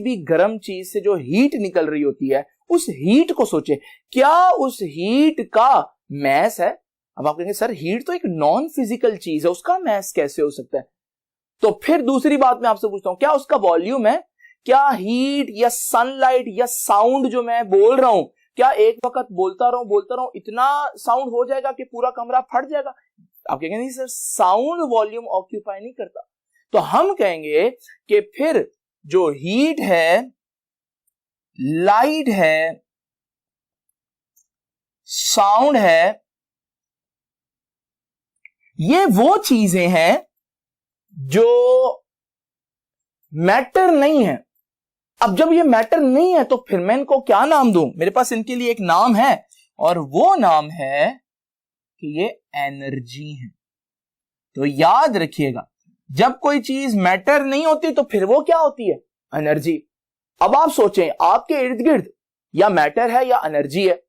भी गर्म चीज से जो हीट निकल रही होती है, उस हीट को सोचे, क्या उस हीट का मैस है? अब आप कहेंगे सर हीट तो एक नॉन फिजिकल चीज है, उसका मैस कैसे हो सकता है? तो फिर दूसरी बात मैं आपसे पूछता हूं, क्या उसका वॉल्यूम है? क्या हीट या सनलाइट या साउंड जो मैं बोल रहा हूं, क्या एक वक्त बोलता रहूं इतना साउंड हो जाएगा कि पूरा कमरा फट जाएगा? आप कहेंगे नहीं सर, साउंड वॉल्यूम ऑक्यूपाई नहीं करता। तो हम कहेंगे कि फिर जो हीट है, लाइट है, साउंड है, ये वो चीजें हैं जो मैटर नहीं है। अब जब ये मैटर नहीं है तो फिर मैं इनको क्या नाम दूं? मेरे पास इनके लिए एक नाम है और वो नाम है कि ये एनर्जी है। तो याद रखिएगा, जब कोई चीज मैटर नहीं होती तो फिर वो क्या होती है? एनर्जी। अब आप सोचें, आपके इर्द गिर्द या मैटर है या एनर्जी है।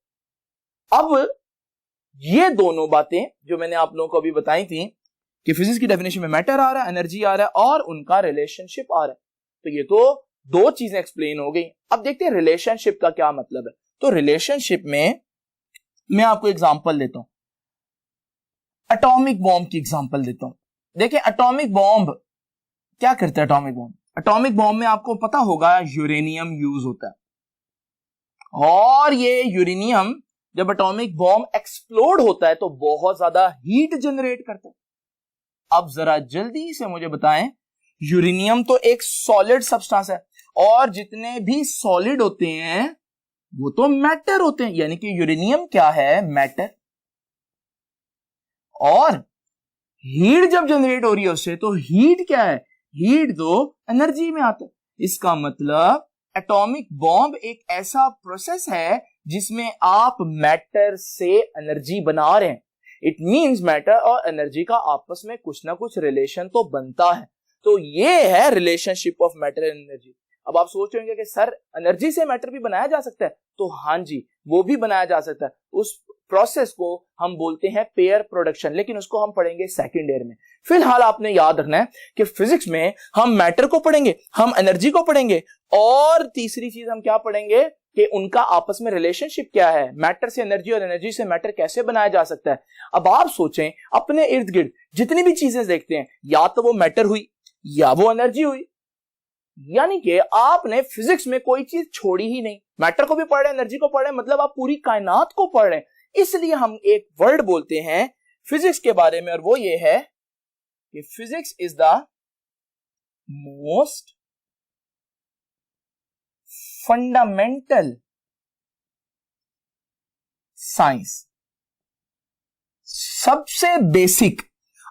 अब ये दोनों बातें जो मैंने आप लोगों को अभी बताई थी कि फिजिक्स की डेफिनेशन में मैटर आ रहा है, एनर्जी आ रहा है और उनका रिलेशनशिप आ रहा है, तो ये तो दो चीजें एक्सप्लेन हो गई। अब देखते हैं रिलेशनशिप का क्या मतलब है। तो रिलेशनशिप में मैं आपको एग्जांपल देता हूं, एटॉमिक बॉम्ब की एग्जांपल देता हूं। देखिए एटॉमिक बॉम्ब क्या करता है? एटॉमिक बॉम्ब में आपको पता होगा यूरेनियम यूज होता है, और ये यूरेनियम जब एटॉमिक बॉम्ब एक्सप्लोड होता है तो बहुत ज्यादा हीट जनरेट करता है। अब जरा जल्दी से मुझे बताएं, यूरेनियम तो एक सॉलिड सब्सटेंस है और जितने भी सॉलिड होते हैं वो तो मैटर होते हैं, यानी कि यूरेनियम क्या है? मैटर। और हीट जब जनरेट हो रही है उससे, तो हीट क्या है? हीट तो एनर्जी में आता है। इसका मतलब एटॉमिक बॉम्ब एक ऐसा प्रोसेस है जिसमें आप मैटर से एनर्जी बना रहे हैं। इट मींस मैटर और एनर्जी का आपस में कुछ ना कुछ रिलेशन तो बनता है। तो ये है relationship of matter and energy. अब आप सोच रहे होंगे कि सर एनर्जी से मैटर भी बनाया जा सकता है, तो हाँ जी, वो भी बनाया जा सकता है। उस प्रोसेस को हम बोलते हैं पेयर प्रोडक्शन, लेकिन उसको हम पढ़ेंगे सेकंड ईयर में। फिलहाल आपने याद रखना है कि फिजिक्स में हम मैटर को पढ़ेंगे, हम एनर्जी को पढ़ेंगे, और तीसरी चीज हम क्या पढ़ेंगे कि उनका आपस में रिलेशनशिप क्या है, मैटर से एनर्जी और एनर्जी से मैटर कैसे बनाया जा सकता है। अब आप सोचें, अपने इर्द गिर्द जितनी भी चीजें देखते हैं, या तो वो मैटर हुई या वो एनर्जी हुई, यानी कि आपने फिजिक्स में कोई चीज छोड़ी ही नहीं। मैटर को भी पढ़ रहे हैं, एनर्जी को पढ़ रहे हैं, मतलब आप पूरी कायनात को पढ़ रहे हैं। इसलिए हम एक वर्ड बोलते हैं फिजिक्स के बारे में, और वो ये है कि physics is the most fundamental science, सबसे बेसिक।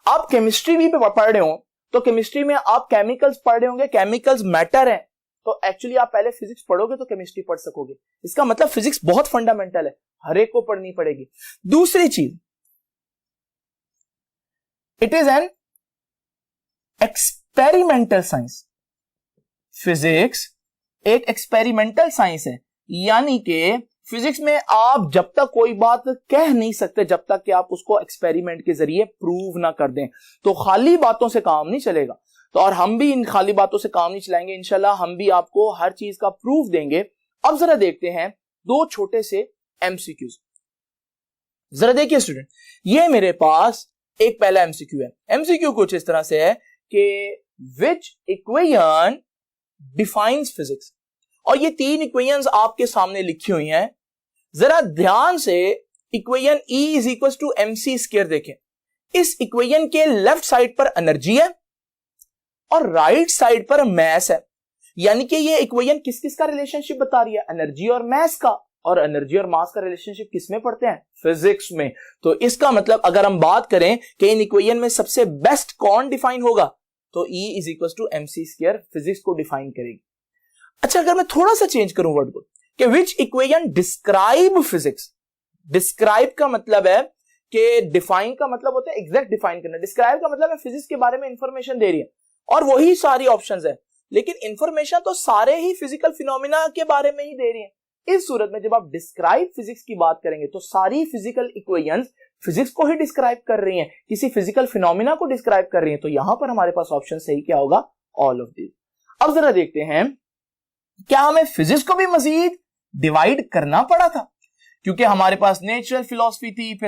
आप केमिस्ट्री भी पढ़ रहे हो तो केमिस्ट्री में आप केमिकल्स पढ़ रहे होंगे, केमिकल्स मैटर है, तो एक्चुअली आप पहले फिजिक्स पढ़ोगे तो केमिस्ट्री पढ़ सकोगे। इसका मतलब फिजिक्स बहुत फंडामेंटल है, हर एक को पढ़नी पड़ेगी। दूसरी चीज, it is an experimental science. Physics एक एक्सपेरिमेंटल साइंस है, यानी कि फिजिक्स में आप जब तक कोई बात कह नहीं सकते जब तक कि आप उसको एक्सपेरिमेंट के जरिए प्रूव ना कर दें। तो खाली बातों से काम नहीं चलेगा, तो और हम भी इन खाली बातों से काम नहीं चलाएंगे। इंशाल्लाह हम भी आपको हर चीज का प्रूफ देंगे। अब जरा देखते हैं दो छोटे से एमसीक्यूज। जरा देखिए स्टूडेंट, ये मेरे पास एक पहला एमसीक्यू है। एमसीक्यू कुछ इस तरह से है कि विच इक्वेशन डिफाइंस फिजिक्स, और ये तीन इक्वेशंस आपके सामने लिखी हुई हैं। जरा ध्यान से equation E is equal to MC square देखें। इस इक्वेशन के लेफ्ट साइड पर एनर्जी है और राइट साइड पर मैस है, यानी कि ये इक्वेशन किस किस का रिलेशनशिप बता रही है? एनर्जी और मैस का। और एनर्जी और मास का रिलेशनशिप किस में पढ़ते हैं? फिजिक्स में। तो इसका मतलब अगर हम बात करें कि इन इक्वेशन में सबसे बेस्ट कौन डिफाइन होगा, तो E is equal to MC square physics को डिफाइन करेगी। अच्छा, अगर मैं थोड़ा सा चेंज करूं वर्ड को कि विच इक्वेशन डिस्क्राइब फिजिक्स। डिस्क्राइब का मतलब है कि डिफाइन का मतलब होता है एग्जैक्ट डिफाइन करना, डिस्क्राइब का मतलब है फिजिक्स के बारे में इंफॉर्मेशन दे रही है, और वही सारी ऑप्शंस है, लेकिन इंफॉर्मेशन तो सारे ही फिजिकल फिनोमिना के बारे में ही दे रही है। इस सूरत में जब आप डिस्क्राइब फिजिक्स की बात करेंगे तो सारी फिजिकल इक्वेशंस फिजिक्स को ही डिस्क्राइब कर रही हैं, किसी फिजिकल फिनोमिना को डिस्क्राइब कर रही हैं। तो यहां पर हमारे पास ऑप्शन सही क्या होगा? All of this. अब जरा देखते हैं क्या हमें फिजिक्स को भी मजीद डिवाइड करना पड़ा था? क्योंकि हमारे पास नेचुरल फिलॉसफी थी, फिर